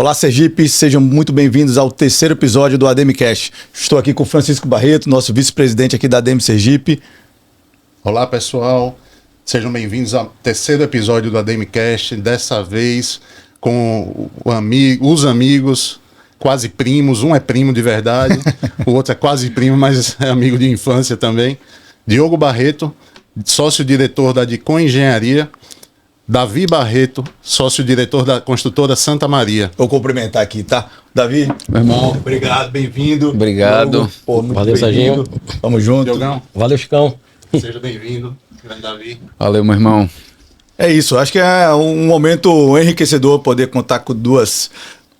Olá, Sergipe, sejam muito bem-vindos ao terceiro episódio do ADMcast. Estou aqui com o Francisco Barreto, nosso vice-presidente aqui da ADM Sergipe. Olá, pessoal, sejam bem-vindos ao terceiro episódio do ADMcast, dessa vez com os amigos, quase primos, um é primo de verdade, o outro é quase primo, mas é amigo de infância também. Diogo Barreto, sócio-diretor da Dicom Engenharia. Davi Barreto, sócio-diretor da construtora Santa Maria. Vou cumprimentar aqui, tá? Davi, meu irmão. Obrigado, bem-vindo. Obrigado. Valeu, Serginho. Tamo junto. Diogão. Valeu, Chicão. Seja bem-vindo, grande Davi. Valeu, meu irmão. É isso, acho que é um momento enriquecedor poder contar com duas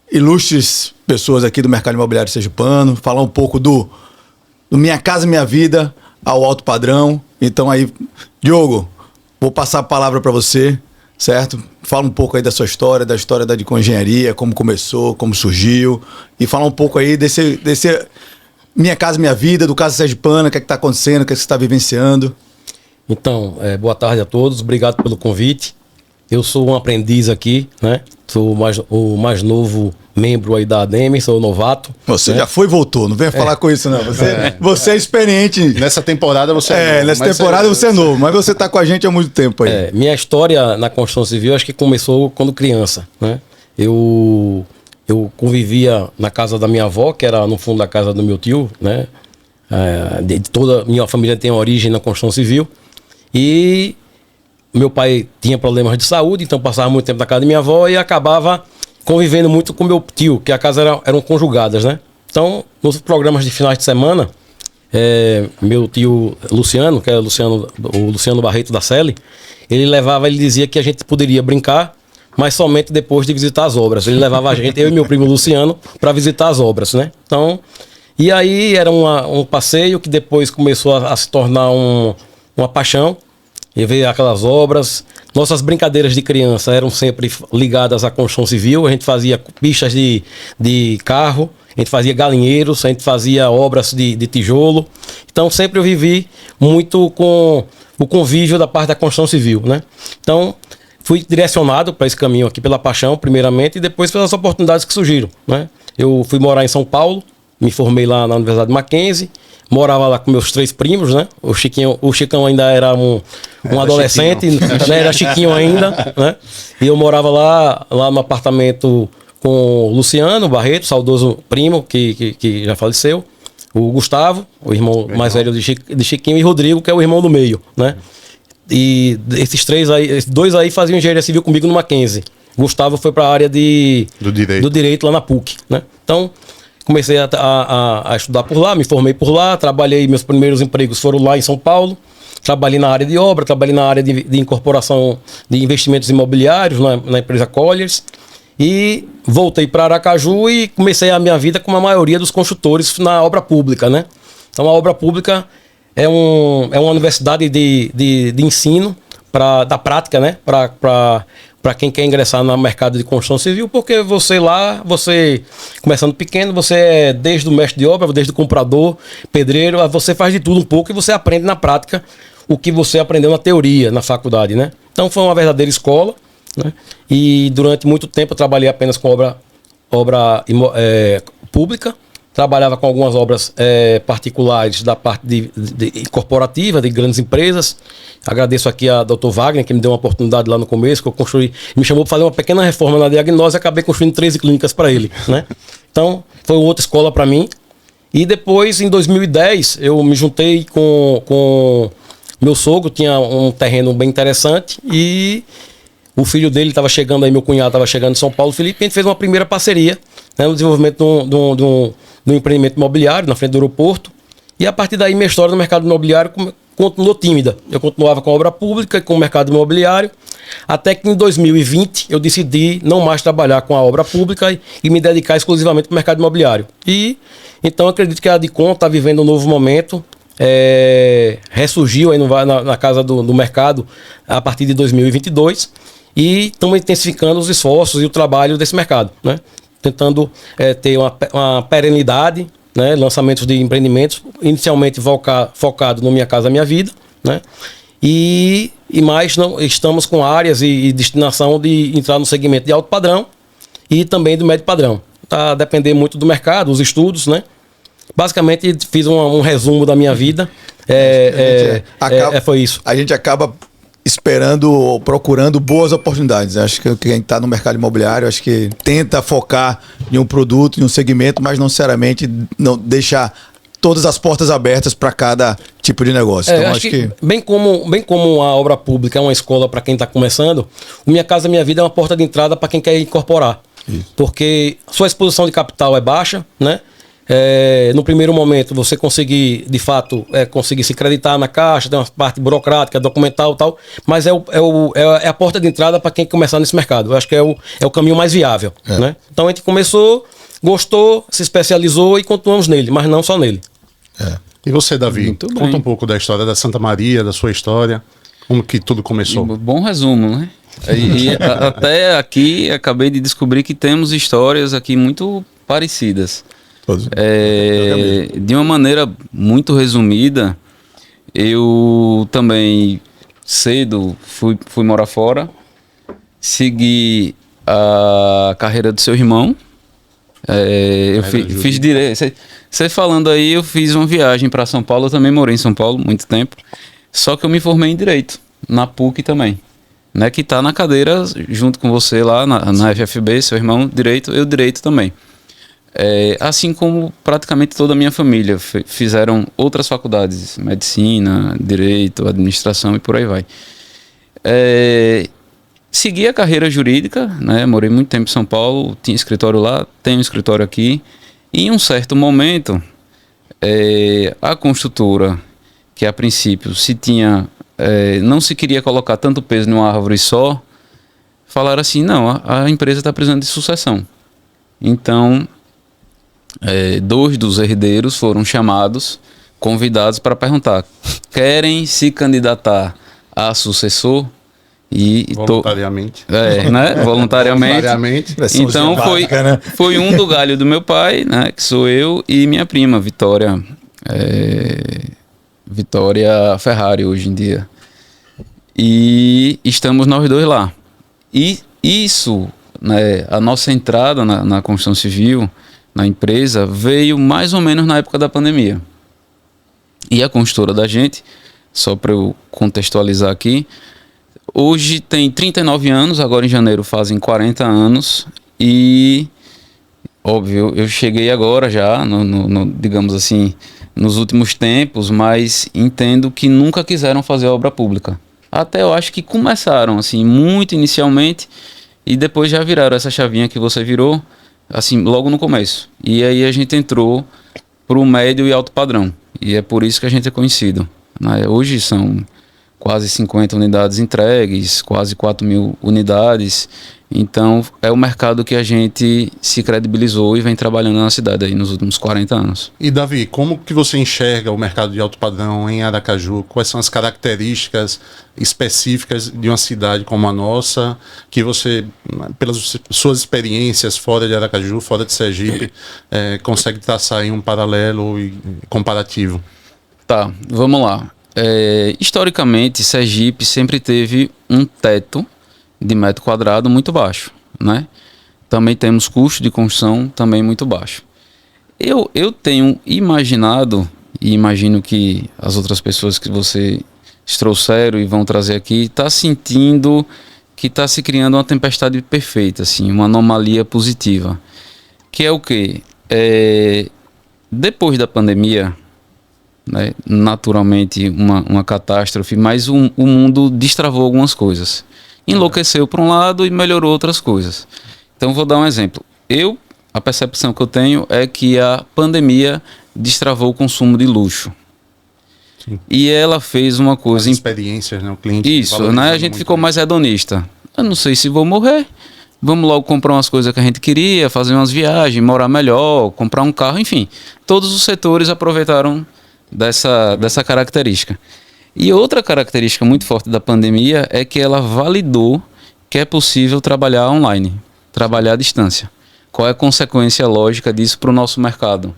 ilustres pessoas aqui do mercado imobiliário sergipano, falar um pouco do Minha Casa Minha Vida ao alto padrão. Então aí, Diogo, vou passar a palavra para você. Certo? Fala um pouco aí da sua história, da história da Dicom Engenharia, como começou, como surgiu, e fala um pouco aí desse Minha Casa Minha Vida, do Casa Sergipana, o que é que está acontecendo, o que é que você está vivenciando. Então, boa tarde a todos, obrigado pelo convite. Eu sou um aprendiz aqui, né? Sou o mais novo membro aí da ADM, sou novato. Você já foi e voltou, não venha falar com isso não. Você é experiente. Nessa temporada você é novo. Nessa temporada você é novo, mas você está com a gente há muito tempo aí. Minha história na construção civil acho que começou quando criança, né? Eu convivia na casa da minha avó, que era no fundo da casa do meu tio, né? Toda a minha família tem origem na construção civil. E meu pai tinha problemas de saúde, então passava muito tempo na casa da minha avó e acabava convivendo muito com meu tio, que a casa eram conjugadas, né? Então, nos programas de finais de semana, meu tio Luciano, que é o Luciano Barreto da Selle, ele dizia que a gente poderia brincar, mas somente depois de visitar as obras. Ele levava a gente, eu e meu primo Luciano, para visitar as obras, né? Então, e aí era um passeio que depois começou a se tornar uma paixão. E ver aquelas obras. Nossas brincadeiras de criança eram sempre ligadas à construção civil. A gente fazia pistas de carro, a gente fazia galinheiros, a gente fazia obras de tijolo. Então sempre eu vivi muito com o convívio da parte da construção civil, né? Então fui direcionado para esse caminho aqui pela paixão, primeiramente, e depois pelas oportunidades que surgiram, né? Eu fui morar em São Paulo, me formei lá na Universidade Mackenzie. Morava lá com meus 3 primos, né? O Chicão ainda era um adolescente, né? Era Chiquinho ainda, né? E eu morava lá no apartamento com o Luciano Barreto, saudoso primo, que já faleceu. O Gustavo, o irmão mais velho de Chiquinho, e Rodrigo, que é o irmão do meio, né? E esses 2 aí faziam engenharia civil comigo no Mackenzie. Gustavo foi para a área do direito lá na PUC, né? Então, comecei a estudar por lá, me formei por lá, trabalhei, meus primeiros empregos foram lá em São Paulo, trabalhei na área de obra, trabalhei na área de incorporação de investimentos imobiliários na empresa Colliers e voltei para Aracaju e comecei a minha vida com a maioria dos construtores na obra pública, né? Então a obra pública é uma universidade de ensino da prática, né? Para quem quer ingressar no mercado de construção civil, porque você começando pequeno, você é desde o mestre de obra, desde o comprador, pedreiro, você faz de tudo um pouco e você aprende na prática o que você aprendeu na teoria, na faculdade, né? Então foi uma verdadeira escola, né? E durante muito tempo eu trabalhei apenas com obra pública, trabalhava com algumas obras particulares da parte corporativa, de grandes empresas. Agradeço aqui a Dr. Wagner, que me deu uma oportunidade lá no começo, que eu construí, me chamou para fazer uma pequena reforma na diagnose e acabei construindo 13 clínicas para ele, né? Então, foi outra escola para mim. E depois, em 2010, eu me juntei com meu sogro, tinha um terreno bem interessante e o filho dele estava chegando aí, meu cunhado estava chegando em São Paulo, Felipe, e a gente fez uma primeira parceria, né, no desenvolvimento de um empreendimento imobiliário na frente do aeroporto. E a partir daí, minha história no mercado imobiliário continuou tímida. Eu continuava com a obra pública e com o mercado imobiliário, até que em 2020 eu decidi não mais trabalhar com a obra pública e me dedicar exclusivamente ao mercado imobiliário. E então acredito que a Dicom está vivendo um novo momento, ressurgiu aí na casa do mercado a partir de 2022 e estamos intensificando os esforços e o trabalho desse mercado, né? Tentando ter uma perenidade, né? Lançamentos de empreendimentos, inicialmente focado no Minha Casa Minha Vida, né? E mais estamos com áreas e destinação de entrar no segmento de alto padrão e também do médio padrão. Tá a depender muito do mercado, os estudos, né? Basicamente, fiz um resumo da minha vida. Foi isso. A gente acaba esperando, procurando boas oportunidades. Acho que quem está no mercado imobiliário, acho que tenta focar em um produto, em um segmento, mas não necessariamente não deixar todas as portas abertas para cada tipo de negócio. Então, acho que bem como a obra pública é uma escola para quem está começando, o Minha Casa Minha Vida é uma porta de entrada para quem quer incorporar. Isso. Porque sua exposição de capital é baixa, né? No primeiro momento, você conseguir, de fato, conseguir se acreditar na caixa, tem uma parte burocrática, documental e tal, mas é a porta de entrada para quem começar nesse mercado. Eu acho que é o caminho mais viável. Né? Então a gente começou, gostou, se especializou e continuamos nele, mas não só nele. E você, Davi, conta um pouco da história da Santa Maria, da sua história, como que tudo começou. Bom resumo, né? Até aqui acabei de descobrir que temos histórias aqui muito parecidas. De uma maneira muito resumida, eu também cedo fui morar fora, segui a carreira do seu irmão. Eu fiz direito. Você falando aí, eu fiz uma viagem para São Paulo. Eu também morei em São Paulo muito tempo. Só que eu me formei em direito, na PUC também, né? Que tá na cadeira junto com você lá na FFB, seu irmão direito, eu direito também. Assim como praticamente toda a minha família fizeram outras faculdades, medicina, direito, administração e por aí vai. Segui a carreira jurídica, né? Morei muito tempo em São Paulo, tinha escritório lá, tenho escritório aqui. E em um certo momento, a construtora, que a princípio não se queria colocar tanto peso numa árvore só, falaram assim, não, a empresa está precisando de sucessão. Então, 2 dos herdeiros foram chamados, convidados para perguntar, querem se candidatar a sucessor? Voluntariamente. Né? Voluntariamente. Então foi um do galho do meu pai, né? Que sou eu, e minha prima, Vitória Ferrari, hoje em dia. E estamos nós dois lá. E isso, né, a nossa entrada na construção civil, na empresa, veio mais ou menos na época da pandemia. E a construtora da gente, só para eu contextualizar aqui, hoje tem 39 anos, agora em janeiro fazem 40 anos e, óbvio, eu cheguei agora já, digamos assim, nos últimos tempos, mas entendo que nunca quiseram fazer obra pública. Até eu acho que começaram, assim, muito inicialmente e depois já viraram essa chavinha que você virou, assim, logo no começo. E aí a gente entrou para o médio e alto padrão e é por isso que a gente é conhecido, né? Hoje são quase 50 unidades entregues, quase 4.000 unidades. Então, é o mercado que a gente se credibilizou e vem trabalhando na cidade aí nos últimos 40 anos. E, Davi, como que você enxerga o mercado de alto padrão em Aracaju? Quais são as características específicas de uma cidade como a nossa, que você, pelas suas experiências fora de Aracaju, fora de Sergipe, consegue traçar aí um paralelo e comparativo? Tá, vamos lá. Historicamente, Sergipe sempre teve um teto de metro quadrado muito baixo, né? Também temos custo de construção também muito baixo. Eu tenho imaginado, e imagino que as outras pessoas que vocês trouxeram e vão trazer aqui, está sentindo que está se criando uma tempestade perfeita, assim, uma anomalia positiva. Que é o quê? Depois da pandemia, né, naturalmente uma catástrofe, mas o mundo destravou algumas coisas. Enlouqueceu por um lado e melhorou outras coisas. Então vou dar um exemplo. A percepção que eu tenho é que a pandemia destravou o consumo de luxo. Sim. E ela fez uma coisa... As experiências, né? O cliente... Isso, né? A gente ficou mais hedonista. Eu não sei se vou morrer. Vamos logo comprar umas coisas que a gente queria, fazer umas viagens, morar melhor, comprar um carro, enfim. Todos os setores aproveitaram dessa característica. E outra característica muito forte da pandemia é que ela validou que é possível trabalhar online, trabalhar à distância. Qual é a consequência lógica disso para o nosso mercado?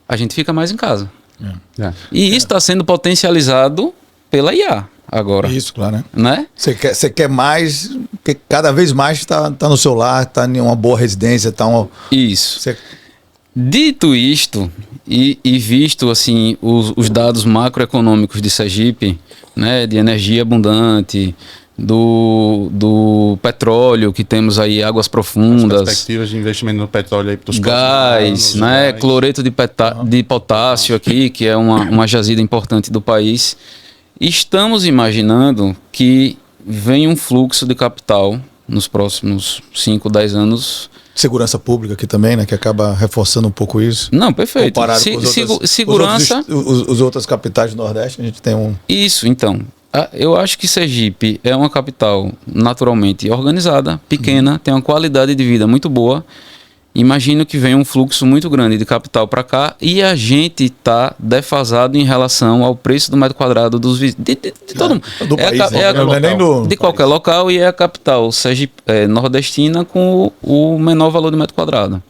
A gente fica mais em casa. E isso está sendo potencializado pela IA. agora. Isso, claro, né? Né? Você quer mais, porque cada vez mais tá no seu lar, tá em uma boa residência, Isso. Você- Dito isto, e visto assim os dados macroeconômicos de Sergipe, né, de energia abundante, do petróleo, que temos aí águas As profundas, perspectivas de investimento no petróleo aí para os gás, né, cloreto de potássio aqui, que é uma jazida importante do país. Estamos imaginando que vem um fluxo de capital nos próximos 5, 10 anos. Segurança pública aqui também, né? Que acaba reforçando um pouco isso. Não, perfeito. Comparado com Segurança. Os outras capitais do Nordeste, a gente tem um. Isso, então. Eu acho que Sergipe é uma capital naturalmente organizada, pequena, tem uma qualidade de vida muito boa. Imagino que vem um fluxo muito grande de capital para cá e a gente está defasado em relação ao preço do metro quadrado de todo mundo. Do país, não é nem do de qualquer local, e é a capital nordestina com o menor valor de metro quadrado.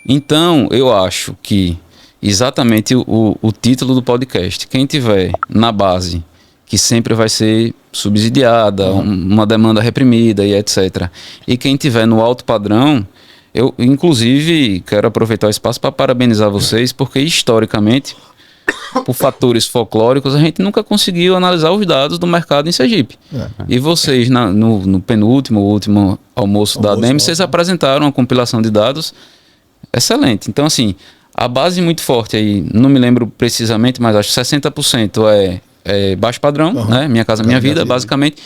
Então, eu acho que exatamente o título do podcast, quem tiver na base, que sempre vai ser subsidiada, uma demanda reprimida e etc. E quem tiver no alto padrão, eu, inclusive, quero aproveitar o espaço para parabenizar vocês, porque historicamente, por fatores folclóricos, a gente nunca conseguiu analisar os dados do mercado em Sergipe. E vocês, no penúltimo, último almoço da ADEME, vocês apresentaram uma compilação de dados excelente. Então, assim, a base muito forte aí, não me lembro precisamente, mas acho que 60% é baixo padrão, né? Minha Casa Minha Vida, basicamente.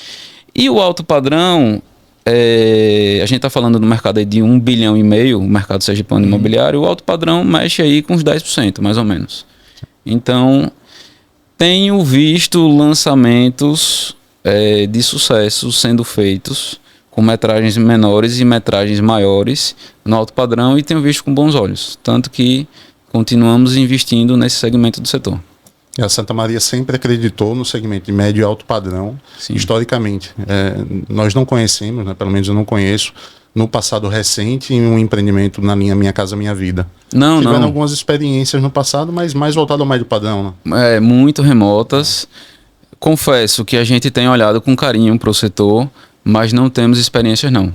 E o alto padrão... a gente está falando do mercado aí de 1,5 bilhão, o mercado sergipano imobiliário, o alto padrão mexe aí com uns 10%, mais ou menos. Então, tenho visto lançamentos de sucesso sendo feitos com metragens menores e metragens maiores no alto padrão, e tenho visto com bons olhos. Tanto que continuamos investindo nesse segmento do setor. A Santa Maria sempre acreditou no segmento de médio e alto padrão, Sim. historicamente. Nós não conhecemos, né, pelo menos eu não conheço, no passado recente, um empreendimento na linha Minha Casa Minha Vida. Tiveram algumas experiências no passado, mas mais voltado ao médio padrão. Né? Muito remotas. Confesso que a gente tem olhado com carinho para o setor, mas não temos experiências não.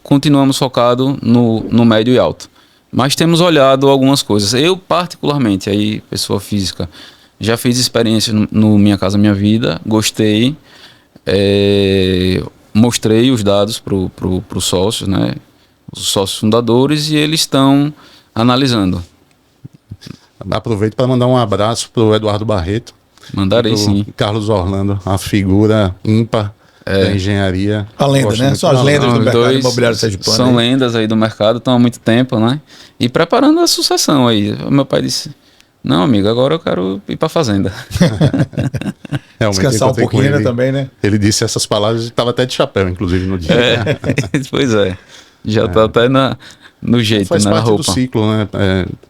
Continuamos focados no médio e alto. Mas temos olhado algumas coisas. Eu, particularmente, aí, pessoa física, já fiz experiência no Minha Casa Minha Vida, gostei, mostrei os dados para os sócios, né? Os sócios fundadores, e eles estão analisando. Aproveito para mandar um abraço para o Eduardo Barreto. Mandarei, sim. Carlos Orlando, a figura ímpar da engenharia. A lenda, né? São as lendas do mercado imobiliário sergipano. São lendas aí do mercado, estão há muito tempo, né? E preparando a sucessão aí. Meu pai disse... Não, amigo, agora eu quero ir para a fazenda. Descansar um pouquinho, né, também, né? Ele disse essas palavras e estava até de chapéu, inclusive, no dia. Pois é. Já está até no jeito, faz na parte roupa. do ciclo, né?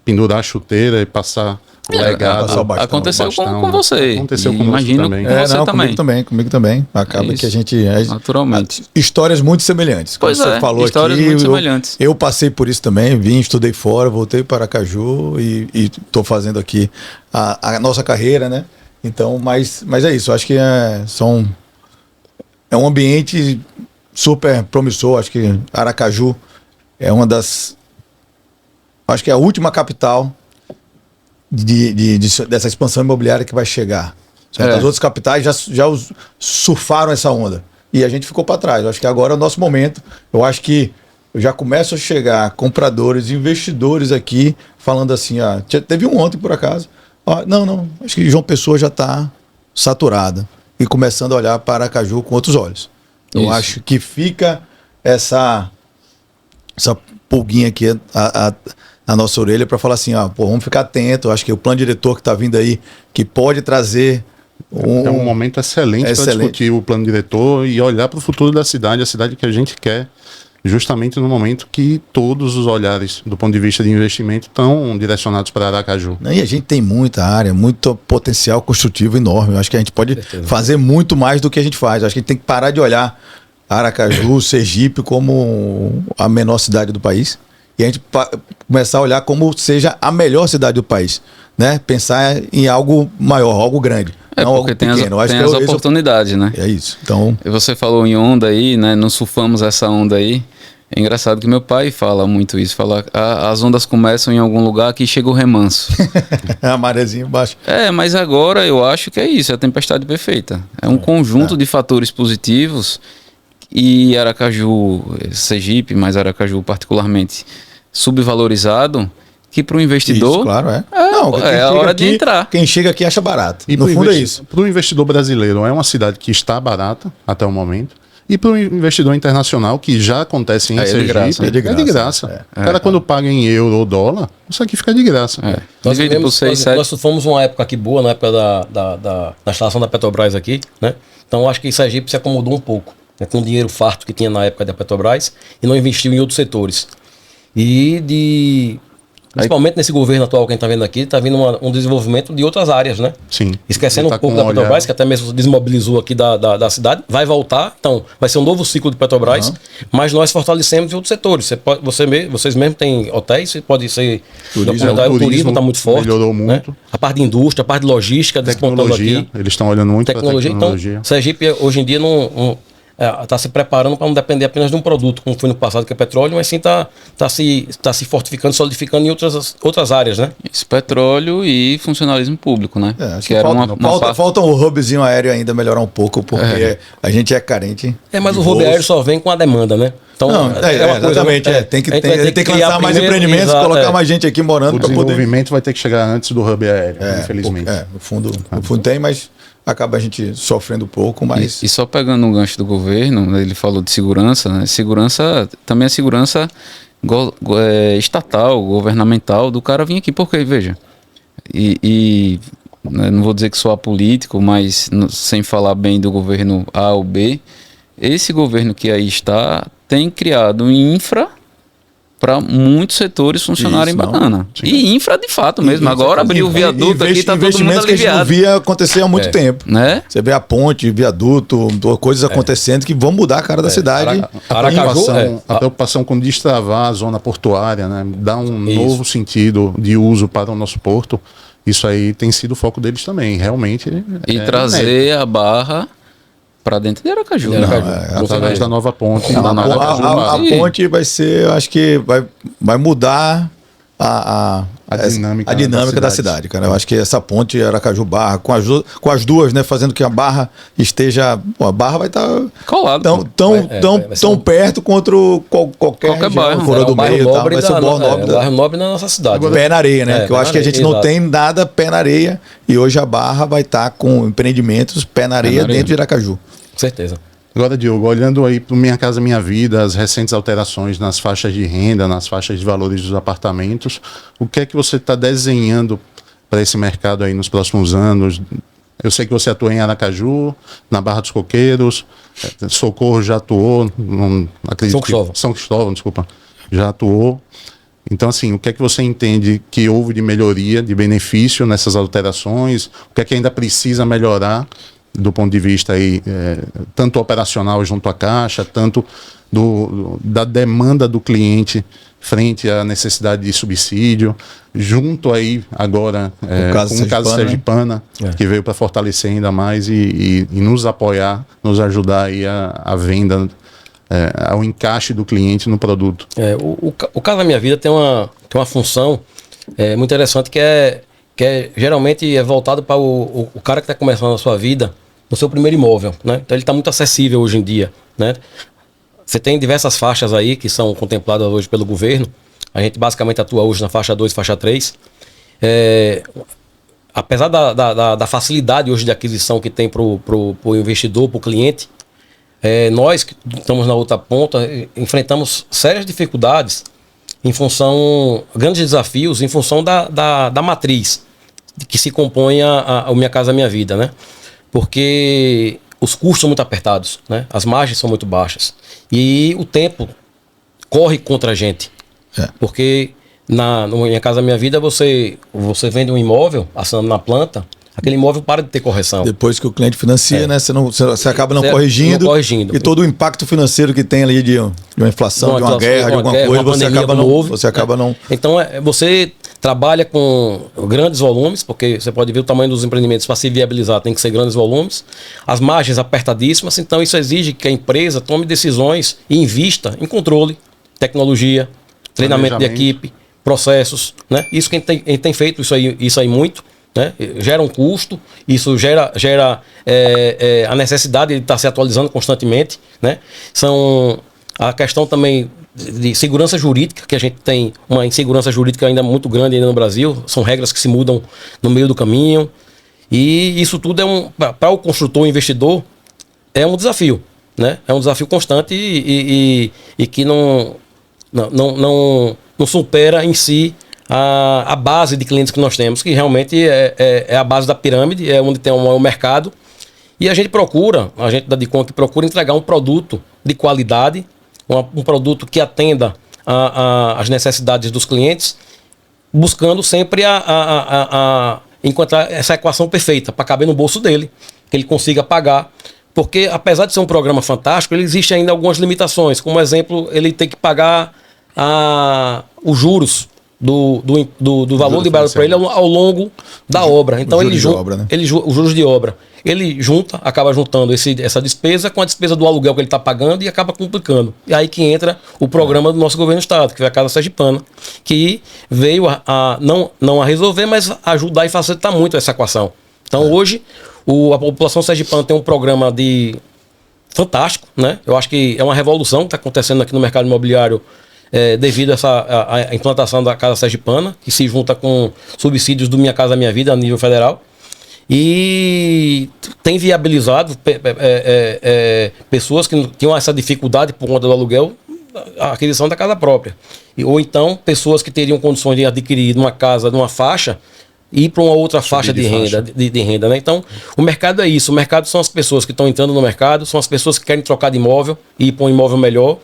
Pendurar a chuteira e passar o legado. Aconteceu com você. Aconteceu com imagino também. Com você comigo também. Acaba que a gente... Naturalmente. Histórias muito semelhantes. Pois você falou histórias aqui, muito semelhantes. Eu passei por isso também, estudei fora, voltei para Aracaju e estou fazendo aqui a nossa carreira, né? Então, mas é isso. Acho que é um ambiente super promissor. Acho que Aracaju é uma das... Acho que é a última capital dessa expansão imobiliária que vai chegar. As outras capitais já surfaram essa onda. E a gente ficou para trás. Eu acho que agora é o nosso momento. Eu acho que já começam a chegar compradores, investidores aqui, falando assim, teve um ontem por acaso. Não, acho que João Pessoa já está saturada. E começando a olhar para Aracaju com outros olhos. Eu acho que fica essa pulguinha aqui na nossa orelha para falar assim, vamos ficar atento. Acho que o plano diretor que está vindo aí, que pode trazer é um momento excelente para discutir o plano diretor e olhar para o futuro da cidade, a cidade que a gente quer, justamente no momento que todos os olhares do ponto de vista de investimento estão direcionados para Aracaju. E a gente tem muita área, muito potencial construtivo enorme. Eu acho que a gente pode fazer muito mais do que a gente faz. Eu acho que a gente tem que parar de olhar Aracaju, Sergipe como a menor cidade do país e a gente começar a olhar como seja a melhor cidade do país, né? Pensar em algo maior, algo grande. não porque algo tem pequeno. Eu acho tem que as esse oportunidades, né? é isso. Então, E você falou em onda aí, né? Não surfamos essa onda aí. É engraçado que meu pai fala muito isso. Fala, as ondas começam em algum lugar que chega o remanso. a marezinha embaixo. Mas agora eu acho que é isso, é a tempestade perfeita. É um conjunto de fatores positivos e Aracaju, Sergipe, mas Aracaju particularmente, subvalorizado, que para o investidor Isso, claro, é. é a hora de entrar. Quem chega aqui acha barato. E No fundo é isso. Para o investidor brasileiro, é uma cidade que está barata até o momento. E para o investidor internacional, que já acontece em É de Sergipe, graça. é de graça. É. O cara, quando paga em euro ou dólar, isso aqui fica de graça. Nós, Divide por 6, 7. nós fomos uma época aqui boa, na época da instalação da Petrobras aqui, né? Então eu acho que Sergipe se acomodou um pouco, né? Com o dinheiro farto que tinha na época da Petrobras e não investiu em outros setores. Principalmente nesse governo atual que a gente está vendo aqui, está vindo um desenvolvimento de outras áreas, né? Sim. Esquecendo Ele tá um pouco com da um olhar- Petrobras, que até mesmo desmobilizou aqui da cidade, vai voltar, então vai ser um novo ciclo de Petrobras, mas nós fortalecemos em outros setores. Vocês mesmos têm hotéis, pode ser Turismo. o turismo está muito forte. melhorou né? muito. A parte de indústria, a parte de logística, despontando Tecnologia, aqui. eles estão olhando muito para Tecnologia. tecnologia. Então, Sergipe hoje em dia não está se preparando para não depender apenas de um produto, como foi no passado, que é petróleo, mas sim está se fortificando, solidificando em outras áreas, né? Isso, petróleo e funcionalismo público, né? Acho que que era falta um hubzinho aéreo ainda melhorar um pouco, porque a gente é carente. Mas de o hub voos. aéreo só vem com a demanda, né? Então, Não, uma coisa, exatamente. Tem que a gente vai ter que lançar criar mais primeiro, empreendimentos, exato, colocar mais gente aqui morando O para poder. desenvolvimento vai ter que chegar antes do hub aéreo, infelizmente. No fundo tem, mas acaba a gente sofrendo pouco, mas. E só pegando um gancho do governo, né, ele falou de segurança, né? Segurança, também a segurança estatal, governamental, do cara vir aqui, porque, veja, né, não vou dizer que sou apolítico, mas sem falar bem do governo A ou B, esse governo que aí está tem criado infra para muitos setores funcionarem Isso, não. bacana. Sim. E infra de fato mesmo. Agora abriu o viaduto aqui, tá todo mundo investimentos que a gente não aliviado. via acontecer há muito tempo. Né? Você vê a ponte, viaduto, coisas acontecendo que vão mudar a cara da cidade. A preocupação com destravar a zona portuária, né? Dar um novo sentido de uso para o nosso porto. Isso aí tem sido o foco deles também, realmente. E trazer a Barra para dentro de Aracaju. Através da nova ponte. Não, da nova a ponte vai ser, eu acho que vai mudar a dinâmica da cidade, cara. Eu acho que essa ponte Aracaju-Barra, com as duas, né, fazendo que a Barra esteja. A Barra vai estar colado. tão perto contra qualquer região, bairro. fora do meio, tá? Vai ser o bairro nobre da nossa cidade. Pé na areia, né? Porque eu acho que a gente não tem nada pé na areia e hoje a Barra vai estar com empreendimentos pé na areia dentro de Aracaju. Com certeza. Agora, Diogo, olhando aí para o Minha Casa Minha Vida, as recentes alterações nas faixas de renda, nas faixas de valores dos apartamentos, o que é que você está desenhando para esse mercado aí nos próximos anos? Eu sei que você atua em Aracaju, na Barra dos Coqueiros, Socorro já atuou, não acredito São Cristóvão, desculpa, já atuou. Então, assim, o que é que você entende que houve de melhoria, de benefício nessas alterações? O que é que ainda precisa melhorar do ponto de vista aí, tanto operacional junto à Caixa, tanto da demanda do cliente frente à necessidade de subsídio, junto aí agora com o caso Sergipana, que veio para fortalecer ainda mais e nos apoiar, nos ajudar aí a venda, ao encaixe do cliente no produto. O Casa Minha Vida tem uma função muito interessante que geralmente é voltado para o cara que está começando a sua vida no seu primeiro imóvel, né? Então ele está muito acessível hoje em dia, né? Você tem diversas faixas aí que são contempladas hoje pelo governo. A gente basicamente atua hoje na faixa 2 e faixa 3. Apesar da facilidade hoje de aquisição que tem para o investidor, para o cliente, nós que estamos na outra ponta enfrentamos sérias dificuldades grandes desafios em função da matriz que se compõe a Minha Casa Minha Vida, né? Porque os custos são muito apertados, né? As margens são muito baixas e o tempo corre contra a gente, porque no Minha Casa Minha Vida você vende um imóvel assinando na planta, aquele imóvel para de ter correção. Depois que o cliente financia, né? Você acaba não Você corrigindo. não corrigindo. E todo o impacto financeiro que tem ali de uma inflação, de uma guerra, de alguma coisa, você acaba não. Então, você trabalha com grandes volumes, porque você pode ver o tamanho dos empreendimentos para se viabilizar, tem que ser grandes volumes. As margens apertadíssimas, então isso exige que a empresa tome decisões e invista em controle, tecnologia, treinamento de equipe, processos, né? Isso que a gente tem feito isso aí muito, né? Gera um custo, isso gera a necessidade de estar se atualizando constantemente, né? São a questão também de segurança jurídica, que a gente tem uma insegurança jurídica ainda muito grande ainda no Brasil, são regras que se mudam no meio do caminho, e isso tudo para o construtor, o investidor, é um desafio, né? É um desafio constante e que não supera em si a base de clientes que nós temos, que realmente é a base da pirâmide, é onde tem o maior mercado. E a gente da Dicom que procura entregar um produto de qualidade, um produto que atenda às necessidades dos clientes, buscando sempre encontrar essa equação perfeita para caber no bolso dele, que ele consiga pagar. Porque, apesar de ser um programa fantástico, ele existe ainda algumas limitações. Como exemplo, ele tem que pagar os juros do valor liberado para ele ao longo da obra. Então, os juros de obra. Ele acaba juntando essa despesa com a despesa do aluguel que ele está pagando e acaba complicando. E aí que entra o programa do nosso governo do estado, que é a Casa Sergipana, que veio não a resolver, mas ajudar e facilitar muito essa equação. Então, hoje, a população sergipana tem um programa fantástico, né? Eu acho que é uma revolução que está acontecendo aqui no mercado imobiliário devido a implantação da Casa Sergipana, que se junta com subsídios do Minha Casa Minha Vida a nível federal. E tem viabilizado pessoas que tinham essa dificuldade por conta do aluguel, a aquisição da casa própria. Ou então, pessoas que teriam condições de adquirir uma casa numa faixa e ir para uma outra faixa de renda, né? Então, o mercado é isso. O mercado são as pessoas que estão entrando no mercado, são as pessoas que querem trocar de imóvel e ir para um imóvel melhor.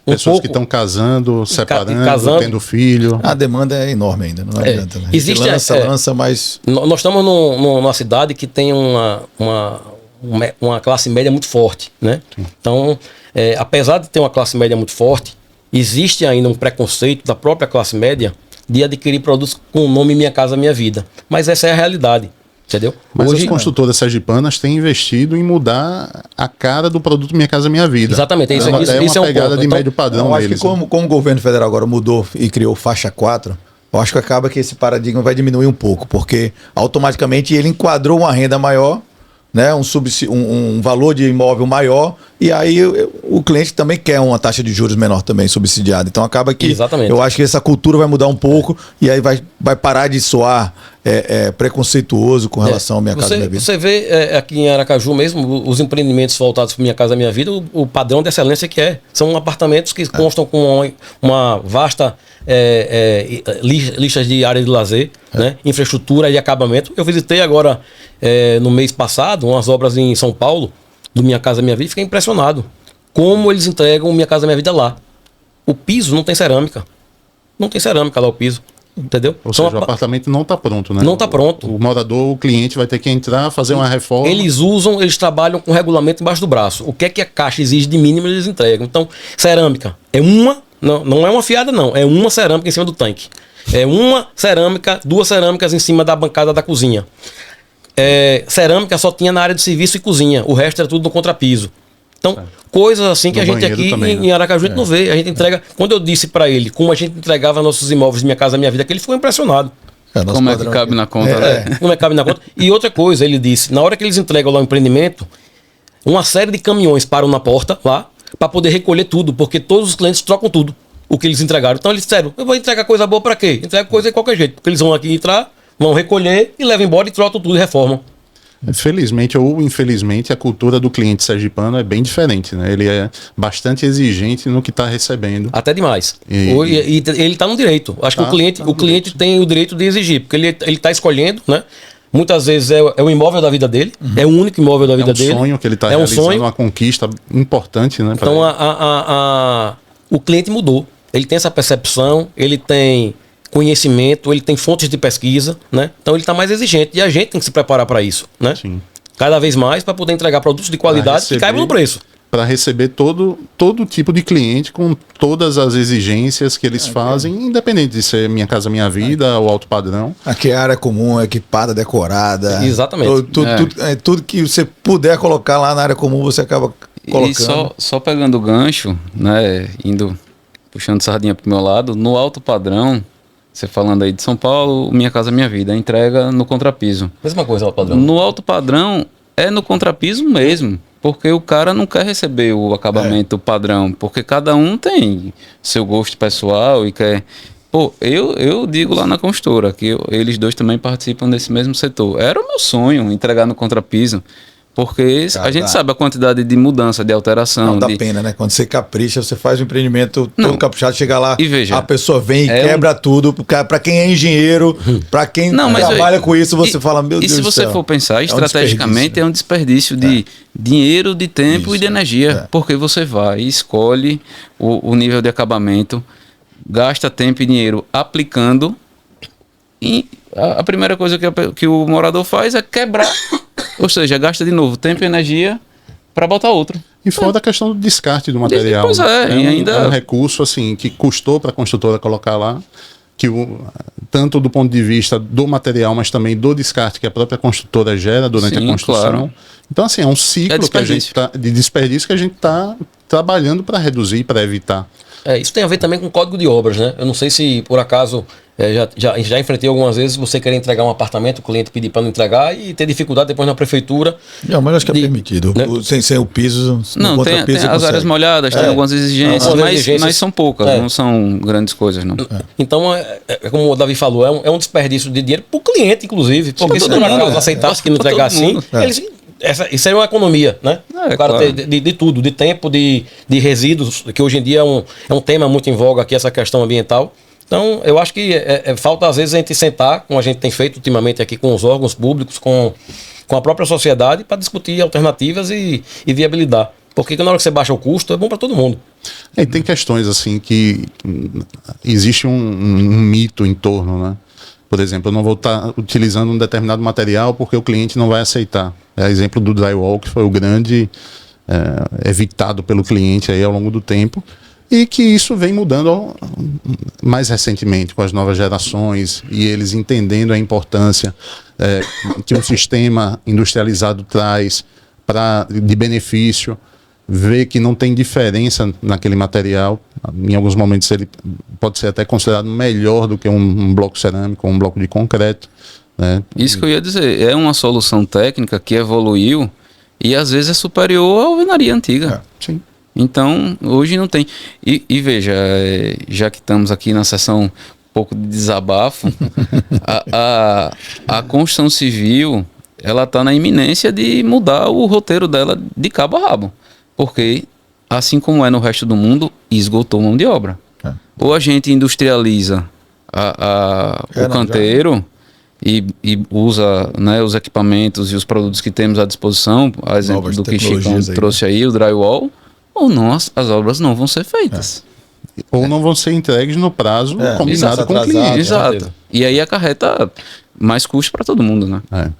Pessoas que estão casando, separando, tendo filho. A demanda é enorme ainda, não adianta. Né? Existe, lança, mas... Nós estamos numa cidade que tem uma classe média muito forte, né? Então, apesar de ter uma classe média muito forte, existe ainda um preconceito da própria classe média de adquirir produtos com o nome Minha Casa Minha Vida. Mas essa é a realidade, entendeu? Mas hoje, as construtoras sergipanas têm investido em mudar a cara do produto Minha Casa Minha Vida. Exatamente. Isso é uma pegada de médio padrão eu acho deles. Que como o governo federal agora mudou e criou faixa 4, eu acho que acaba que esse paradigma vai diminuir um pouco, porque automaticamente ele enquadrou uma renda maior, né, um valor de imóvel maior, e aí o cliente também quer uma taxa de juros menor também, subsidiada. Então acaba que eu acho que essa cultura vai mudar um pouco e aí vai parar de soar preconceituoso com relação à Minha Casa Minha Vida. Você vê aqui em Aracaju mesmo, os empreendimentos voltados para Minha Casa Minha Vida, o padrão de excelência que são apartamentos que constam com uma vasta listas de área de lazer, né, infraestrutura e acabamento. Eu visitei agora no mês passado umas obras em São Paulo do Minha Casa Minha Vida e fiquei impressionado como eles entregam Minha Casa Minha Vida lá. O piso não tem cerâmica. Não tem cerâmica lá o piso. Entendeu? Ou seja, o apartamento não está pronto, né? Não está pronto. O morador, o cliente vai ter que entrar, fazer uma reforma. Eles trabalham com regulamento embaixo do braço. O que é que a Caixa exige de mínimo, eles entregam. Então, cerâmica não é uma fiada, não. É uma cerâmica em cima do tanque. É uma cerâmica, 2 cerâmicas em cima da bancada da cozinha. Cerâmica só tinha na área de serviço e cozinha. O resto era tudo no contrapiso. Então, coisas assim que a gente aqui também, em Aracaju a gente não vê. A gente entrega. Quando eu disse para ele como a gente entregava nossos imóveis de Minha Casa Minha Vida, que ele ficou impressionado. Como é que cabe na conta, né? Como é que cabe na conta. E outra coisa, ele disse, na hora que eles entregam lá o empreendimento, uma série de caminhões param na porta lá para poder recolher tudo, porque todos os clientes trocam tudo, o que eles entregaram. Então eles disseram, eu vou entregar coisa boa para quê? Entrega coisa de qualquer jeito, porque eles vão aqui entrar, vão recolher e levam embora e trocam tudo e reformam. Felizmente ou infelizmente, a cultura do cliente sergipano é bem diferente, né? Ele é bastante exigente no que está recebendo. Até demais. E ele está no direito. Acho que o cliente tem o direito de exigir, porque ele está escolhendo, né? Muitas vezes é o imóvel da vida dele, é o único imóvel da vida dele. É um sonho que ele está realizando, uma conquista importante, né? Então o cliente mudou. Ele tem essa percepção, ele tem conhecimento, ele tem fontes de pesquisa, né? Então ele está mais exigente e a gente tem que se preparar para isso, né? Sim. Cada vez mais para poder entregar produtos de qualidade que caibam no preço. Para receber todo tipo de cliente com todas as exigências que eles fazem, independente de ser Minha Casa Minha Vida ou alto padrão. Aqui é área comum, equipada, decorada. Exatamente. Tudo que você puder colocar lá na área comum, você acaba colocando. E só pegando o gancho, né, puxando sardinha pro meu lado, no alto padrão, você falando aí de São Paulo, Minha Casa Minha Vida, entrega no contrapiso. Mesma coisa, alto padrão. No alto padrão é no contrapiso mesmo, porque o cara não quer receber o acabamento padrão, porque cada um tem seu gosto pessoal e quer... Pô, eu digo lá na construtora que eles dois também participam desse mesmo setor. Era o meu sonho entregar no contrapiso. Porque a gente sabe a quantidade de mudança, de alteração. Não dá pena, né? Quando você capricha, você faz um empreendimento todo caprichado, chega lá, e veja, a pessoa vem e quebra tudo. Para quem é engenheiro, para quem trabalha com isso, você fala, meu Deus do céu. E se você for pensar, estrategicamente é um desperdício de dinheiro, de tempo e de energia. Porque você vai e escolhe o nível de acabamento, gasta tempo e dinheiro aplicando e a primeira coisa que o morador faz é quebrar. Ou seja, gasta de novo tempo e energia para botar outro. E fora da questão do descarte do material. Pois é um recurso assim, que custou para a construtora colocar lá, que tanto do ponto de vista do material, mas também do descarte que a própria construtora gera durante a construção. Claro. Então, assim, é um ciclo de desperdício que a gente está trabalhando para reduzir, para evitar. Isso tem a ver também com o código de obras, né? Eu não sei se, por acaso, já enfrentei algumas vezes você querer entregar um apartamento, o cliente pedir para não entregar e ter dificuldade depois na prefeitura. Não, mas acho que é permitido. Né? Sem o piso... Não, tem as áreas molhadas, tem algumas exigências, mas são poucas, não são grandes coisas, não. Então, como o Davi falou, é um desperdício de dinheiro para o cliente, inclusive. Porque se por acaso aceitasse que não entregar assim, isso é uma economia, né? O cara tem de tudo, de tempo, de resíduos, que hoje em dia é um tema muito em voga aqui, essa questão ambiental. Então, eu acho que falta às vezes a gente sentar, como a gente tem feito ultimamente aqui com os órgãos públicos, com a própria sociedade, para discutir alternativas e viabilidar. Porque na hora que você baixa o custo, é bom para todo mundo. E tem questões assim que existe um mito em torno, né? Por exemplo, eu não vou estar utilizando um determinado material porque o cliente não vai aceitar. É o exemplo do drywall, que foi o grande evitado pelo cliente aí ao longo do tempo, e que isso vem mudando mais recentemente com as novas gerações e eles entendendo a importância que um sistema industrializado traz de benefício, ver que não tem diferença naquele material. Em alguns momentos ele pode ser até considerado melhor do que um bloco cerâmico ou um bloco de concreto, né? Isso que eu ia dizer, é uma solução técnica que evoluiu e às vezes é superior à alvenaria antiga. Sim. Então, hoje não tem. E veja, já que estamos aqui na sessão um pouco de desabafo, a construção civil, ela está na iminência de mudar o roteiro dela de cabo a rabo. Porque, assim como é no resto do mundo, esgotou mão de obra. Ou a gente industrializa o canteiro e usa, né, os equipamentos e os produtos que temos à disposição, a exemplo do que Chicão trouxe aí, o drywall, ou não, as obras não vão ser feitas. Ou não vão ser entregues no prazo combinado com o cliente. Exato. E aí acarreta mais custo para todo mundo, né?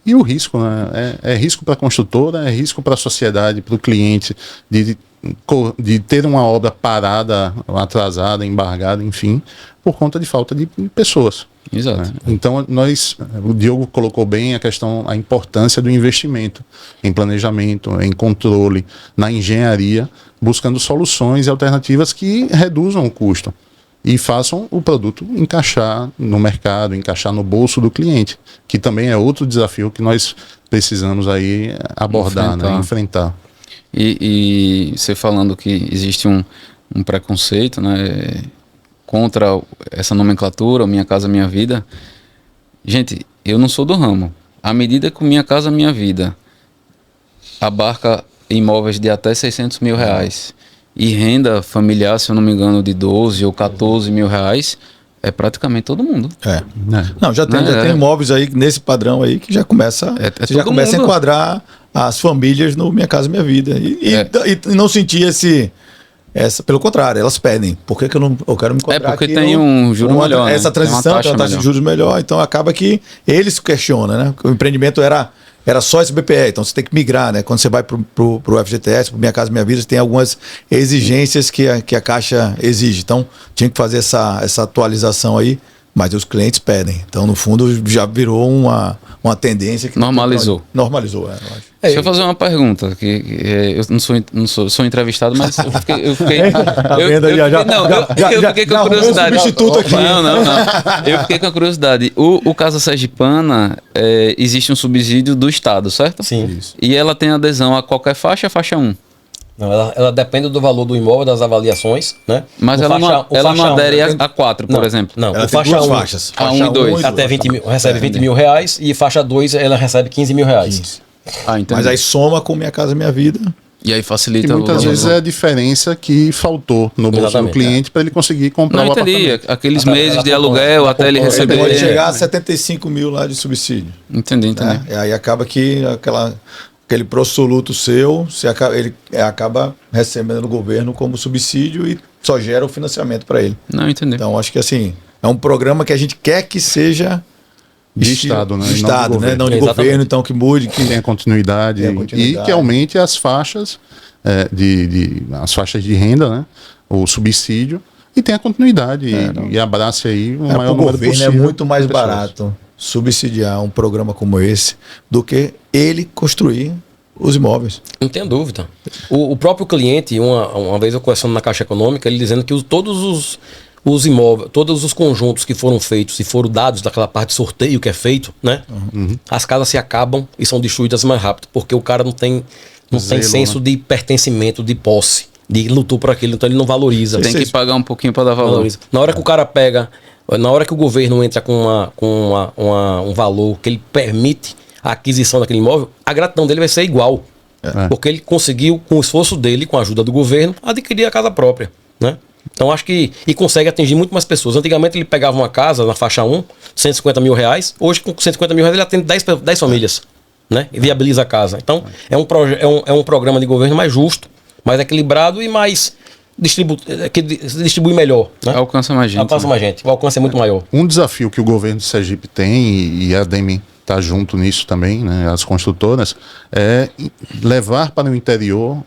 E o risco, né? É risco para a construtora, é risco para a sociedade, para o cliente, de ter uma obra parada, atrasada, embargada, enfim, por conta de falta de pessoas. Exato. Né? Então, o Diogo colocou bem a importância do investimento em planejamento, em controle, na engenharia, buscando soluções e alternativas que reduzam o custo e façam o produto encaixar no mercado, encaixar no bolso do cliente, que também é outro desafio que nós precisamos aí abordar, enfrentar. E você falando que existe um preconceito, né, contra essa nomenclatura, Minha Casa Minha Vida. Gente, eu não sou do ramo. À medida que Minha Casa Minha Vida abarca imóveis de até 600 mil reais e renda familiar, se eu não me engano, de 12 ou 14 mil reais, é praticamente todo mundo. Não, já tem imóveis aí nesse padrão aí que já começa, a enquadrar as famílias no Minha Casa Minha Vida. E não sentir pelo contrário, elas pedem. Por que eu quero me cobrar porque aqui tem um juro melhor, né? essa Tem uma transição, tem uma taxa melhor. de juros melhor, então acaba que eles se questionam, né? O empreendimento era só esse BPE, então você tem que migrar, né? Quando você vai pro FGTS, pro Minha Casa Minha Vida, tem algumas exigências que a Caixa exige. Então, tinha que fazer essa atualização aí, mas os clientes pedem. Então, no fundo, já virou uma tendência que Normalizou. Normalizou, eu acho. Deixa eu fazer uma pergunta, eu não sou entrevistado, mas eu fiquei com curiosidade. Substituto aqui. Não. Eu fiquei com a curiosidade. O Casa Sergipana, existe um subsídio do Estado, certo? Sim. Isso. E ela tem adesão a qualquer faixa 1. Não, ela depende do valor do imóvel, das avaliações, né? Mas ela não adere a 4, por exemplo. Não, Ela o tem faixa duas 1, faixas. A 1 e 2. até 20 mil, recebe 20 mil reais, e faixa 2 ela recebe 15 mil reais. Entendi. Mas aí soma com Minha Casa Minha Vida. E aí facilita E muitas o vezes é a diferença que faltou no bolso Exatamente, do cliente para ele conseguir comprar Não o entendi. apartamento. Aqueles Ela meses de compõe, aluguel ela até ele compõe. receber. Pode chegar a 75 mil lá de subsídio. Entendi. Né? E aí acaba que aquele prosoluto seu, ele acaba recebendo do governo como subsídio e só gera o financiamento para ele. Não, entendi. Então, acho que assim, é um programa que a gente quer que seja De Estado, né? De E não Estado, do né? Não de Exatamente. governo, então que mude, que Tenha continuidade, Tenha continuidade. e que aumente as faixas as faixas de renda, né? O subsídio, e tenha continuidade e abrace aí o para maior o número governo possível é muito mais de pessoas. barato subsidiar um programa como esse do que ele construir os imóveis. Não tenho dúvida. O próprio cliente, uma vez eu conversando na Caixa Econômica, ele dizendo que todos os imóveis, todos os conjuntos que foram feitos e foram dados daquela parte de sorteio que é feito, né? As casas se acabam e são destruídas mais rápido, porque o cara não tem Zelo, senso de pertencimento, de posse, de lutou por aquilo, então ele não valoriza. Tem que pagar um pouquinho para dar valor. Valoriza. Na hora que o cara pega, na hora que o governo entra com um valor que ele permite a aquisição daquele imóvel, a gratidão dele vai ser igual. Porque ele conseguiu, com o esforço dele, com a ajuda do governo, adquirir a casa própria, né? Então acho que... E consegue atingir muito mais pessoas. Antigamente ele pegava uma casa na faixa 1, 150 mil reais. Hoje com 150 mil reais ele atende 10 famílias, né? E viabiliza a casa. Então é um programa de governo mais justo, mais equilibrado e mais... que distribui melhor, né? Alcança mais gente. Alcança mais gente. O alcance é muito maior. Um desafio que o governo de Sergipe tem, e a DEMI está junto nisso também, né, as construtoras, é levar para o interior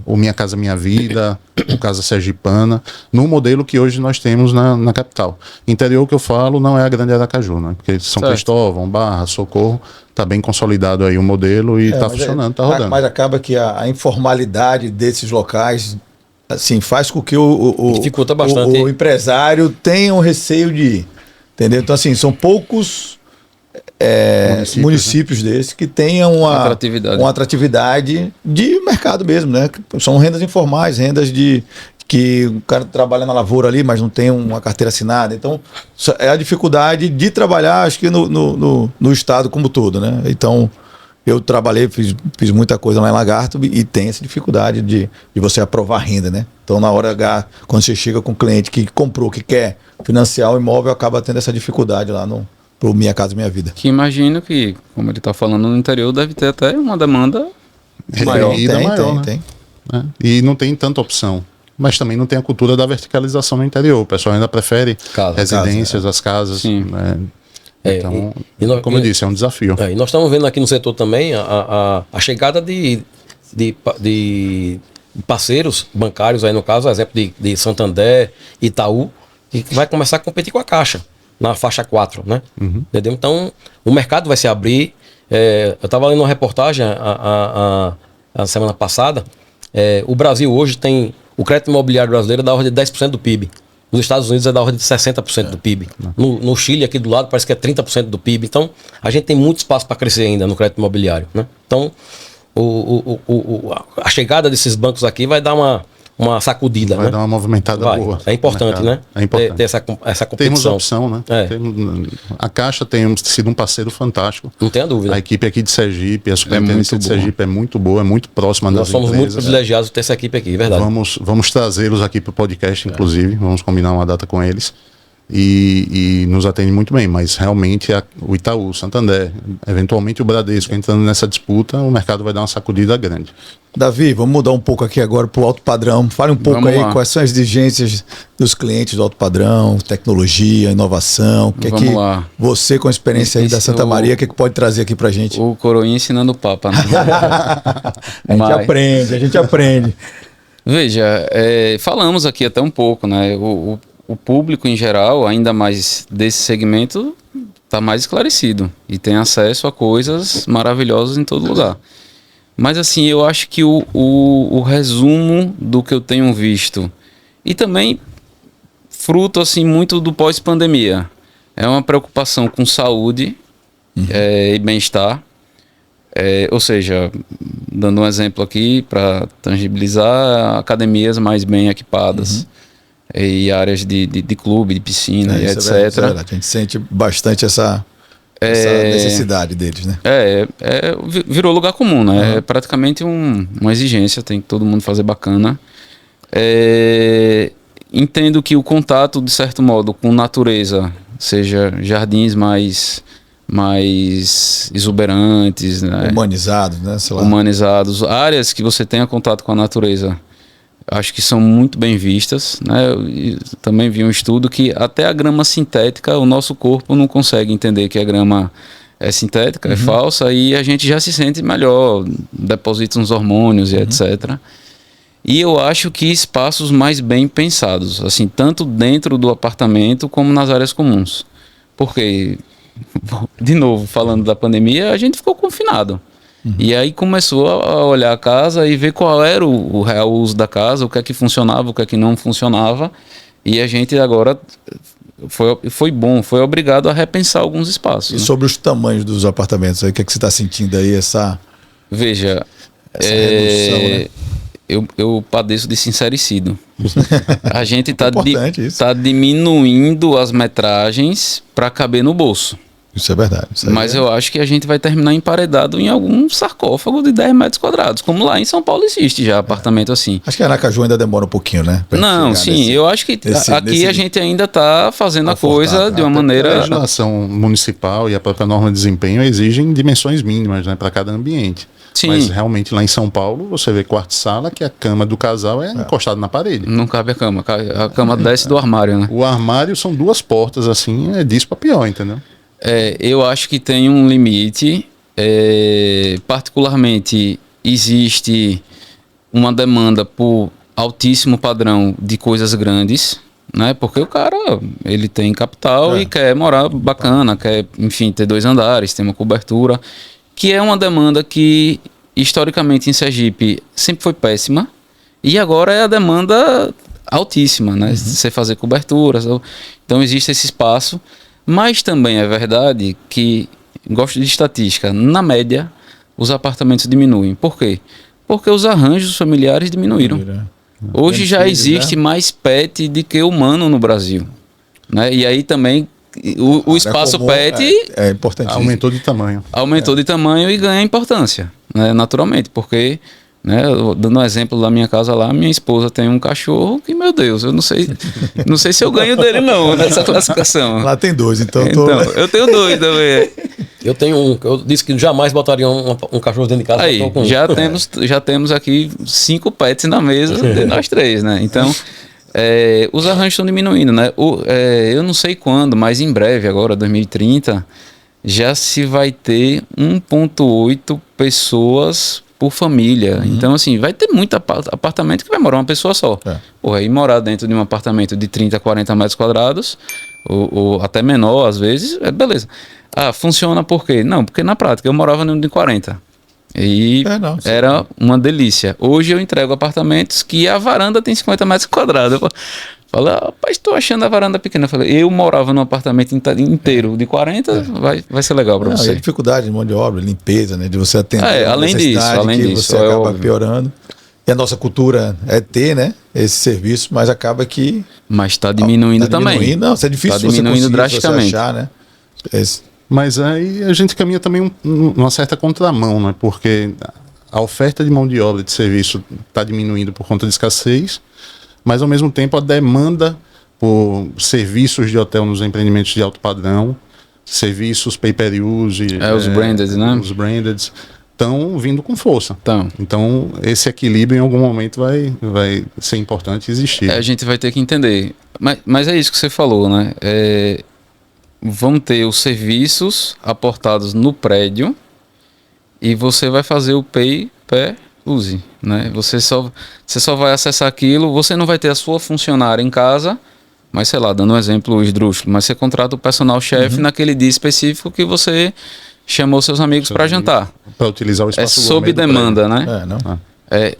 o Minha Casa Minha Vida, o Casa Sergipana, no modelo que hoje nós temos na capital. Interior que eu falo não é a Grande Aracaju, né, porque São Certo. Cristóvão, Barra, Socorro, está bem consolidado aí o modelo e está funcionando, está rodando. Mas acaba que a informalidade desses locais assim, faz com que Dificulta bastante. o empresário tenha um receio de ir. Entendeu? Então, assim, são poucos municípios desses que tenham uma atratividade de mercado mesmo, né? São rendas informais, rendas que o cara trabalha na lavoura ali, mas não tem uma carteira assinada. Então, é a dificuldade de trabalhar, acho que no estado como todo, né? Então, eu trabalhei, fiz muita coisa lá em Lagarto e tem essa dificuldade de você aprovar renda, né? Então, na hora H, quando você chega com um cliente que comprou, que quer financiar o imóvel, acaba tendo essa dificuldade lá pro Minha Casa Minha Vida. Que imagino que, como ele está falando, no interior deve ter até uma demanda maior. Tem. Né? E não tem tanta opção. Mas também não tem a cultura da verticalização no interior. O pessoal ainda prefere residências, as casas. Sim. Né? Então, como eu disse, é um desafio. E nós estamos vendo aqui no setor também a chegada de parceiros bancários, aí no caso, exemplo de Santander, Itaú, que vai começar a competir com a Caixa, na faixa 4, né? Entendeu? Então, o mercado vai se abrir. Eu estava lendo uma reportagem a semana passada. O Brasil hoje tem... O crédito imobiliário brasileiro é da ordem de 10% do PIB. Nos Estados Unidos é da ordem de 60% do PIB. No Chile, aqui do lado, parece que é 30% do PIB. Então, a gente tem muito espaço para crescer ainda no crédito imobiliário, né? Então, a chegada desses bancos aqui vai dar uma sacudida, Vai né? dar uma movimentada boa. É importante, né? É importante. Ter essa competição. Temos opção, né? É. A Caixa tem sido um parceiro fantástico. Não tenha dúvida. A equipe aqui de Sergipe, a superintendência de Sergipe é muito boa, é muito próxima das Nós somos empresas. muito privilegiados de ter essa equipe aqui, verdade. Vamos trazê-los aqui para o podcast, inclusive. Vamos combinar uma data com eles. e nos atende muito bem, mas realmente o Itaú, o Santander, eventualmente o Bradesco entrando nessa disputa, o mercado vai dar uma sacudida grande. Davi, vamos mudar um pouco aqui agora para o alto padrão. Fale um pouco Vamos aí lá. quais são as exigências dos clientes do alto padrão, tecnologia, inovação. O que é Vamos que lá. você, com a experiência aí da Esse Santa é o- Maria, o que é que pode trazer aqui para gente? O coroinha ensinando o Papa, né? A gente aprende. Veja, falamos aqui até um pouco, né? O público em geral, ainda mais desse segmento, está mais esclarecido e tem acesso a coisas maravilhosas em todo lugar. Mas assim, eu acho que o resumo do que eu tenho visto, e também fruto assim muito do pós-pandemia, é uma preocupação com saúde e bem-estar. Ou seja, dando um exemplo aqui para tangibilizar, academias mais bem equipadas e áreas de clube, de piscina e Isso etc. é verdade. A gente sente bastante essa necessidade deles, né? Virou lugar comum, né? É praticamente uma exigência, tem que todo mundo fazer bacana. Entendo que o contato, de certo modo, com natureza, seja jardins mais exuberantes, né? Humanizados, né? Sei lá. Humanizados, áreas que você tenha contato com a natureza, acho que são muito bem vistas, né? Eu também vi um estudo que até a grama sintética, o nosso corpo não consegue entender que a grama é sintética, é falsa, e a gente já se sente melhor, deposita uns hormônios e etc. E eu acho que espaços mais bem pensados, assim, tanto dentro do apartamento como nas áreas comuns. Porque, de novo, falando da pandemia, a gente ficou confinado. E aí começou a olhar a casa e ver qual era o real uso da casa, o que é que funcionava, o que é que não funcionava. E a gente agora foi obrigado a repensar alguns espaços. E né? sobre os tamanhos dos apartamentos, aí, o que é que você está sentindo aí, essa Veja, redução, né? eu padeço de sincericídio. A gente está Importante isso. diminuindo as metragens para caber no bolso. Isso é verdade. Isso aí Mas é- eu acho que a gente vai terminar emparedado em algum sarcófago de 10 metros quadrados, como lá em São Paulo existe já apartamento assim. Acho que a Aracaju ainda demora um pouquinho, né? pra Não, chegar sim, nesse- eu acho que aqui a gente ainda está fazendo a coisa de uma A maneira... legislação municipal e a própria norma de desempenho exigem dimensões mínimas, né, para cada ambiente. Sim. Mas realmente lá em São Paulo, você vê quarto-sala que a cama do casal é encostada na parede. Não cabe a cama desce do armário, né? O armário são duas portas, assim, é disso para pior, entendeu? Eu acho que tem um limite, particularmente existe uma demanda por altíssimo padrão de coisas grandes, né? Porque o cara, ele tem capital e quer morar bacana, quer, enfim, ter 2 andares, ter uma cobertura, que é uma demanda que, historicamente, em Sergipe, sempre foi péssima, e agora é a demanda altíssima, né? Você fazer coberturas, então existe esse espaço. Mas também é verdade que, gosto de estatística, na média, os apartamentos diminuem. Por quê? Porque os arranjos familiares diminuíram. Hoje já existe mais pet do que humano no Brasil. Né? E aí também o espaço comum, pet é importante. Aumentou de tamanho. aumentou de tamanho e ganha importância, né? Naturalmente, porque... Né, dando um exemplo da minha casa lá, minha esposa tem um cachorro que, meu Deus, eu não sei se eu ganho dele não, nessa classificação. Lá tem 2, então, Então, eu tenho 2 também. Eu tenho eu disse que jamais botaria um cachorro dentro de casa. Aí, eu tô com um. já temos aqui 5 pets na mesa, de nós 3, né? Então, os arranjos estão diminuindo, né? Eu não sei quando, mas em breve, agora, 2030, já se vai ter 1,8 pessoas por família. Então, assim, vai ter muito apartamento que vai morar uma pessoa só. Porra, aí morar dentro de um apartamento de 30, 40 metros quadrados, ou até menor, às vezes, beleza. Ah, funciona por quê? Não, porque na prática eu morava num de 40. E era uma delícia. Hoje eu entrego apartamentos que a varanda tem 50 metros quadrados. Eu falo, rapaz, estou achando a varanda pequena. Eu falei, eu morava num apartamento inteiro de 40, vai ser legal para você. E a dificuldade de mão de obra, limpeza, né? De você atender a além necessidade disso, que você acaba piorando. E a nossa cultura é ter, né, esse serviço, mas acaba que... Mas está diminuindo também. Não, isso é difícil Tá diminuindo drasticamente. você achar, né? Mas aí a gente caminha também uma certa contramão, né? Porque a oferta de mão de obra de serviço está diminuindo por conta de escassez, mas ao mesmo tempo a demanda por serviços de hotel nos empreendimentos de alto padrão, serviços pay-per-use, os branded, né? Os branded estão vindo com força. Então, esse equilíbrio em algum momento vai ser importante existir. a gente vai ter que entender. Mas é isso que você falou, né? Vão ter os serviços aportados no prédio e você vai fazer o pay-per-use, né? Você só vai acessar aquilo, você não vai ter a sua funcionária em casa, mas sei lá, dando um exemplo esdrúxulo, mas você contrata o personal chefe naquele dia específico que você chamou seus amigos para jantar. Para utilizar o espaço sob demanda, né? Não.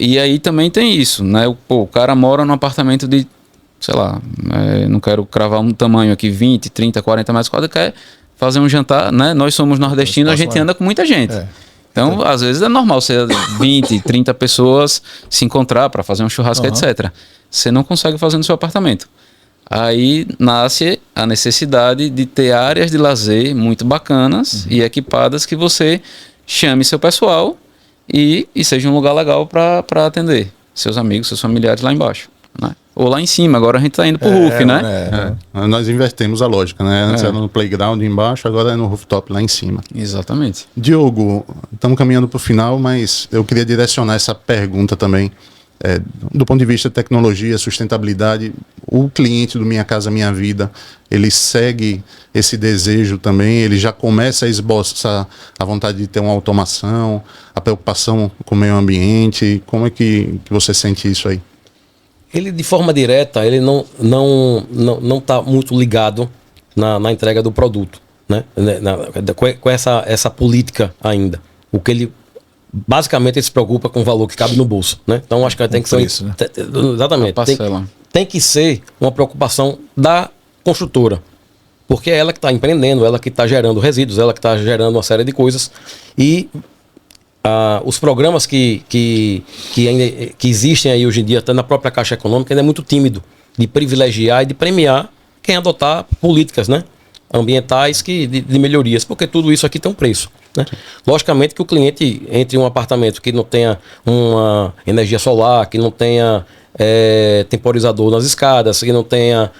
E aí também tem isso, né? O cara mora num apartamento de, sei lá, não quero cravar um tamanho aqui, 20, 30, 40 metros quadrados, quer fazer um jantar, né? Nós somos nordestinos, a gente anda com muita gente. Então, às vezes é normal ser 20, 30 pessoas se encontrar para fazer um churrasco, etc. Você não consegue fazer no seu apartamento. Aí nasce a necessidade de ter áreas de lazer muito bacanas e equipadas que você chame seu pessoal e seja um lugar legal para atender seus amigos, seus familiares lá embaixo, né? Ou lá em cima, agora a gente tá indo pro roof, né? Nós invertemos a lógica, né? Antes era no playground embaixo, agora é no rooftop lá em cima. Exatamente. Diogo, estamos caminhando para o final, mas eu queria direcionar essa pergunta também. Do ponto de vista de tecnologia, sustentabilidade, o cliente do Minha Casa Minha Vida, ele segue esse desejo também, ele já começa a esboçar a vontade de ter uma automação, a preocupação com o meio ambiente. Como é que você sente isso aí? Ele, de forma direta, ele não está muito ligado na entrega do produto, né? Com essa política ainda. O que ele... Basicamente, ele se preocupa com o valor que cabe no bolso, né? Então, acho que tem que ser... Isso, né? Exatamente. Tem que ser uma preocupação da construtora. Porque é ela que está empreendendo, ela que está gerando resíduos, ela que está gerando uma série de coisas. E os programas que existem aí hoje em dia, até na própria Caixa Econômica, ainda é muito tímido de privilegiar e de premiar quem adotar políticas, né? Ambientais de melhorias, porque tudo isso aqui tem um preço, né? Logicamente que o cliente entre um apartamento que não tenha uma energia solar, que não tenha temporizador nas escadas, que não tenha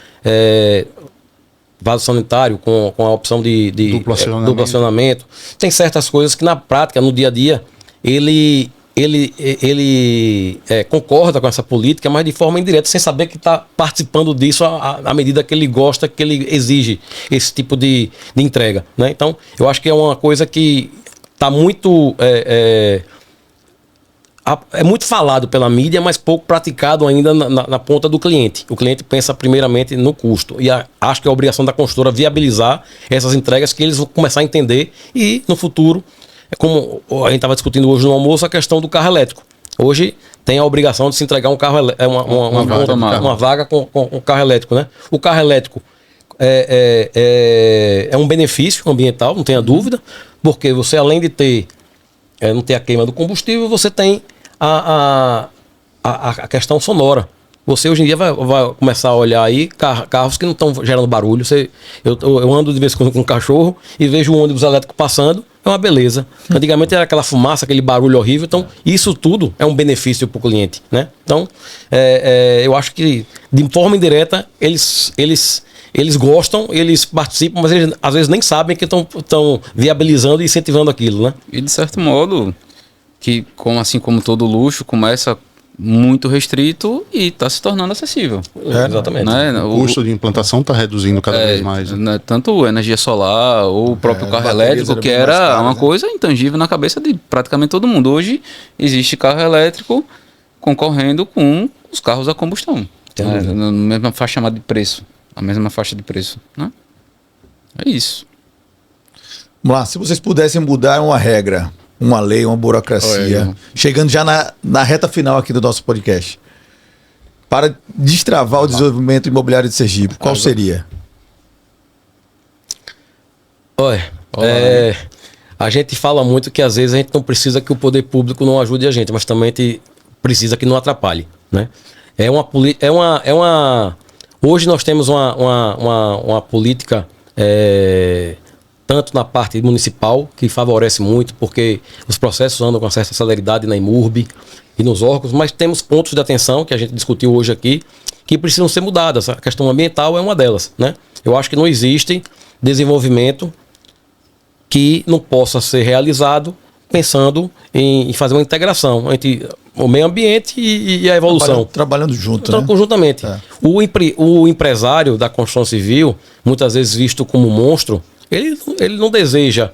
vaso sanitário com a opção de duplo acionamento, tem certas coisas que na prática, no dia a dia, ele concorda com essa política, mas de forma indireta, sem saber que está participando disso à medida que ele gosta, que ele exige esse tipo de entrega, né? Então, eu acho que é uma coisa que está muito... É muito falado pela mídia, mas pouco praticado ainda na ponta do cliente. O cliente pensa primeiramente no custo. E acho que é a obrigação da construtora viabilizar essas entregas que eles vão começar a entender e, no futuro... Como a gente estava discutindo hoje no almoço, a questão do carro elétrico. Hoje tem a obrigação de se entregar um carro uma vaga com um carro elétrico, né? O carro elétrico é um benefício ambiental, não tenha dúvida, porque você, além de não ter a queima do combustível, você tem a questão sonora. Você hoje em dia vai começar a olhar aí carros que não estão gerando barulho. Eu ando de vez em quando com um cachorro e vejo um ônibus elétrico passando, é uma beleza. Antigamente era aquela fumaça, aquele barulho horrível. Então, isso tudo é um benefício para o cliente, né? Então, eu acho que, de forma indireta, eles gostam, eles participam, mas eles às vezes nem sabem que estão viabilizando e incentivando aquilo, né? E de certo modo, que assim como todo luxo, começa muito restrito e está se tornando acessível. Exatamente. Né? O custo de implantação está reduzindo cada vez mais. Né? Tanto energia solar ou o próprio carro elétrico, que era uma coisa intangível na cabeça de praticamente todo mundo. Hoje existe carro elétrico concorrendo com os carros a combustão. Né? Na mesma faixa de preço. A mesma faixa de preço. Né? É isso. Vamos lá, se vocês pudessem mudar uma regra, uma lei, uma burocracia, chegando já na reta final aqui do nosso podcast, para destravar o desenvolvimento imobiliário de Sergipe, qual seria? Olha, a gente fala muito que às vezes a gente não precisa que o poder público não ajude a gente, mas também a gente precisa que não atrapalhe, né? Hoje nós temos uma política tanto na parte municipal, que favorece muito, porque os processos andam com certa celeridade na IMURB e nos órgãos, mas temos pontos de atenção que a gente discutiu hoje aqui, que precisam ser mudadas. A questão ambiental é uma delas, né? Eu acho que não existe desenvolvimento que não possa ser realizado pensando em fazer uma integração entre o meio ambiente e a evolução. Trabalhando junto, então, né? Conjuntamente. É. O empresário da construção civil, muitas vezes visto como monstro, ele não deseja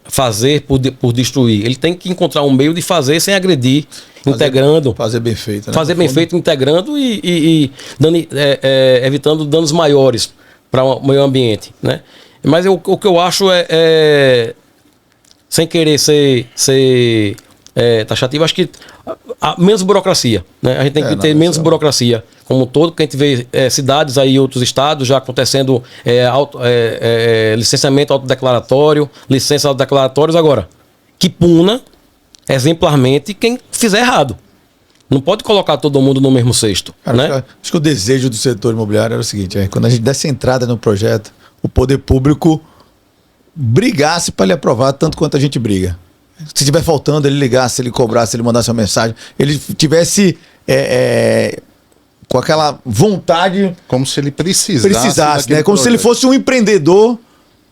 fazer por destruir. Ele tem que encontrar um meio de fazer sem agredir, integrando. Fazer bem feito. Né? Fazer bem feito, integrando e evitando danos maiores para o meio ambiente, né? Mas o que eu acho sem querer ser taxativo, acho que menos burocracia, né? A gente tem que ter menos burocracia como um todo, porque a gente vê cidades aí, outros estados já acontecendo licenciamento autodeclaratório, licença autodeclaratórios agora, que puna exemplarmente quem fizer errado. Não pode colocar todo mundo no mesmo cesto. Cara, né? Acho que o desejo do setor imobiliário era o seguinte, quando a gente desse entrada no projeto, o poder público brigasse para ele aprovar tanto quanto a gente briga. Se estiver faltando, ele ligasse, ele cobrasse, ele mandasse uma mensagem, ele tivesse com aquela vontade... Como se ele precisasse, né? Como se ele fosse um empreendedor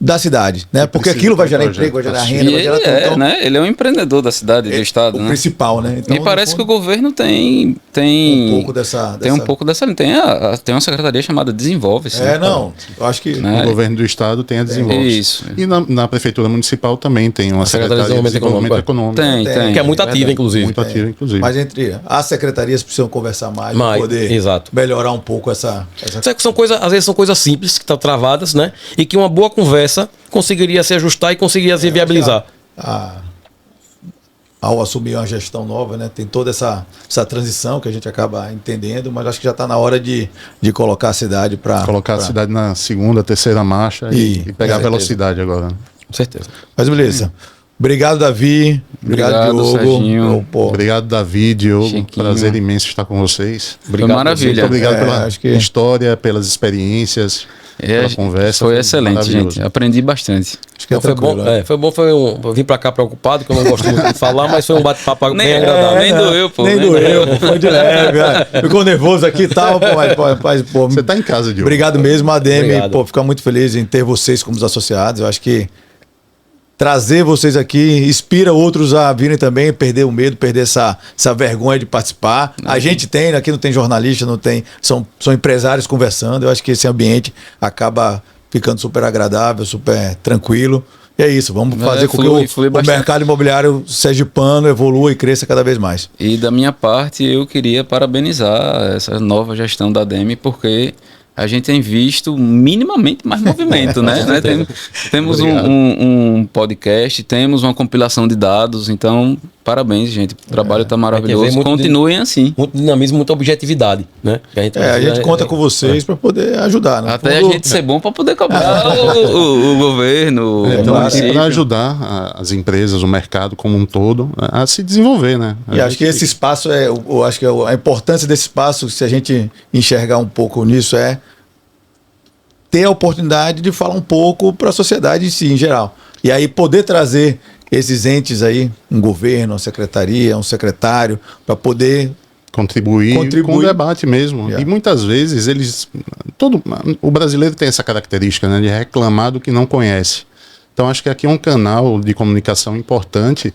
da cidade, né? Porque aquilo vai gerar emprego, vai gerar renda, vai gerar tudo. Né? Ele é um empreendedor da cidade, do estado, o né? principal, né? Então, e parece que o governo tem um pouco dessa... Tem um pouco dessa... Tem uma secretaria chamada Desenvolve-se. Eu acho que... O governo do estado tem a Desenvolve-se. Isso. E na prefeitura municipal também tem uma secretaria de desenvolvimento econômico. Tem. Que é muito ativa, inclusive. Muito ativa, inclusive. Mas entre as secretarias precisam conversar mais para poder melhorar um pouco essa... Às vezes são coisas simples que estão travadas, né? E que uma boa conversa conseguiria se ajustar e conseguiria se viabilizar. Ao assumir uma gestão nova, né, tem toda essa transição que a gente acaba entendendo, mas acho que já está na hora de colocar a cidade para... Colocar a cidade na segunda, terceira marcha e pegar velocidade agora. Né? Com certeza. Mas beleza. Obrigado, Davi. Obrigado, Diogo. Serginho. Obrigado, Davi, Diogo. Chiquinho. Prazer imenso estar com vocês. Obrigado, maravilha. Muito obrigado pela história, pelas experiências, pela conversa. Foi excelente, gente. Aprendi bastante. Acho que foi bom. Eu vim pra cá preocupado, que eu não gosto muito de falar, mas foi um bate-papo bem agradável. Nem doeu, pô. Nem doeu, pô. Foi de leve. Ficou nervoso aqui e tal, pô. Você tá em casa, Diogo. Obrigado mesmo, ADM. Pô, ficar muito feliz em ter vocês como os associados. Eu acho que trazer vocês aqui inspira outros a virem também, perder o medo, perder essa vergonha de participar. A gente tem, aqui não tem jornalista, não tem, são empresários conversando. Eu acho que esse ambiente acaba ficando super agradável, super tranquilo. E é isso, vamos fazer com que o mercado imobiliário sergipano evolua e cresça cada vez mais. E da minha parte, eu queria parabenizar essa nova gestão da ADM, porque a gente tem visto minimamente mais movimento, né? Temos um podcast, temos uma compilação de dados, então parabéns, gente. O trabalho está maravilhoso. Continuem assim. Muito dinamismo, muita objetividade, né? A gente conta com vocês para poder ajudar, né? Até a gente ser bom para poder cobrar o governo. E para ajudar as empresas, o mercado como um todo, a se desenvolver, né? E acho que esse espaço eu acho que a importância desse espaço, se a gente enxergar um pouco nisso, ter a oportunidade de falar um pouco para a sociedade em si, em geral. E aí poder trazer esses entes aí, um governo, uma secretaria, um secretário, para poder contribuir com o debate mesmo. E muitas vezes o brasileiro tem essa característica, né, de reclamar do que não conhece. Então acho que aqui é um canal de comunicação importante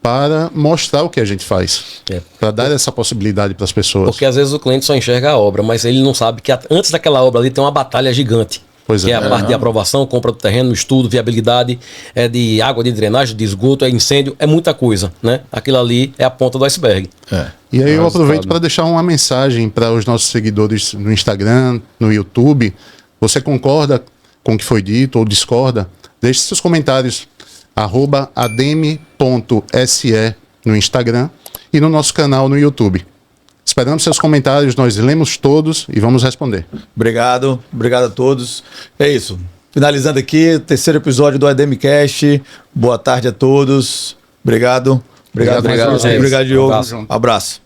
para mostrar o que a gente faz, para dar essa possibilidade para as pessoas. Porque às vezes o cliente só enxerga a obra, mas ele não sabe que antes daquela obra ali tem uma batalha gigante. Que é a parte de aprovação, compra do terreno, estudo, viabilidade, de água, de drenagem, de esgoto, incêndio, é muita coisa, né? Aquilo ali é a ponta do iceberg. E aí eu aproveito para deixar uma mensagem para os nossos seguidores no Instagram, no YouTube. Você concorda com o que foi dito ou discorda? Deixe seus comentários @adm.se no Instagram e no nosso canal no YouTube. Esperamos seus comentários, nós lemos todos e vamos responder. Obrigado a todos. É isso. Finalizando aqui, o terceiro episódio do ADMcast. Boa tarde a todos. Obrigado. Obrigado, Diogo. Abraço.